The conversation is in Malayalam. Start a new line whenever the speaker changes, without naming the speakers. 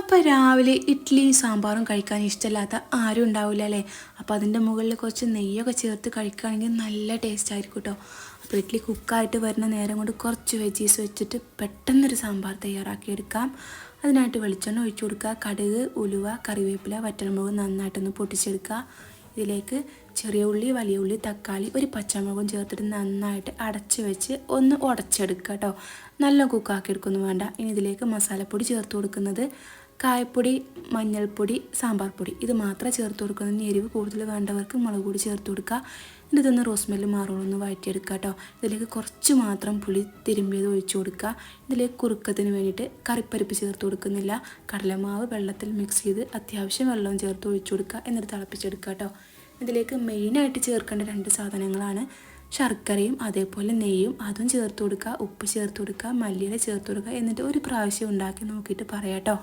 അപ്പോൾ രാവിലെ ഇഡ്ഡലിയും സാമ്പാറും കഴിക്കാൻ ഇഷ്ടമില്ലാത്ത ആരും ഉണ്ടാവില്ല അല്ലേ. അപ്പോൾ അതിൻ്റെ മുകളിൽ കുറച്ച് നെയ്യൊക്കെ ചേർത്ത് കഴിക്കുകയാണെങ്കിൽ നല്ല ടേസ്റ്റ് ആയിരിക്കും കേട്ടോ. അപ്പോൾ ഇഡ്ഡലി കുക്കായിട്ട് വരുന്ന നേരം കൊണ്ട് കുറച്ച് വെജീസ് വെച്ചിട്ട് പെട്ടെന്നൊരു സാമ്പാർ തയ്യാറാക്കിയെടുക്കാം. അതിനായിട്ട് വെളിച്ചെണ്ണ ഒഴിച്ചു കൊടുക്കുക. കടുക്, ഉലുവ, കറിവേപ്പില, വറ്റൽമുളക് നന്നായിട്ടൊന്ന് പൊട്ടിച്ചെടുക്കുക. ഇതിലേക്ക് ചെറിയ ഉള്ളി, വലിയ ഉള്ളി, തക്കാളി, ഒരു പച്ചമുളകും ചേർത്തിട്ട് നന്നായിട്ട് അടച്ച് വെച്ച് ഒന്ന് ഉടച്ചെടുക്കുക കേട്ടോ. നല്ല കുക്കാക്കി എടുക്കൊന്നും വേണ്ട. ഇനി ഇതിലേക്ക് മസാലപ്പൊടി ചേർത്ത് കൊടുക്കുന്നത് കായപ്പൊടി, മഞ്ഞൾപ്പൊടി, സാമ്പാർ പൊടി ഇത് മാത്രമേ ചേർത്ത് കൊടുക്കുന്നത്. എരിവ് കൂടുതൽ വേണ്ടവർക്ക് മുളക് പൊടി ചേർത്ത് കൊടുക്കുക. എന്നിട്ട് ഇതൊന്ന് റോസ് സ്മെല്ല് മാറുള്ളൂ വഴറ്റിയെടുക്കുക കേട്ടോ. ഇതിലേക്ക് കുറച്ച് മാത്രം പുളി തിരുമ്പിയത് ഒഴിച്ചു കൊടുക്കുക. ഇതിലേക്ക് കുറുക്കത്തിന് വേണ്ടിയിട്ട് കറിപ്പരിപ്പ് ചേർത്ത് കൊടുക്കുന്നില്ല. കടലമാവ് വെള്ളത്തിൽ മിക്സ് ചെയ്ത് അത്യാവശ്യം വെള്ളവും ചേർത്ത് ഒഴിച്ചു കൊടുക്കുക. എന്നിട്ട് തിളപ്പിച്ചെടുക്കുക കേട്ടോ. ഇതിലേക്ക് മെയിനായിട്ട് ചേർക്കേണ്ട 2 സാധനങ്ങളാണ് ശർക്കരയും അതേപോലെ നെയ്യും. അതും ചേർത്ത് കൊടുക്കുക. ഉപ്പ് ചേർത്ത് കൊടുക്കുക, മല്ലിയില ചേർത്ത് കൊടുക്കുക. എന്നിട്ട് ഒരു പ്രാവശ്യം ഉണ്ടാക്കി നോക്കിയിട്ട് പറയാം കേട്ടോ.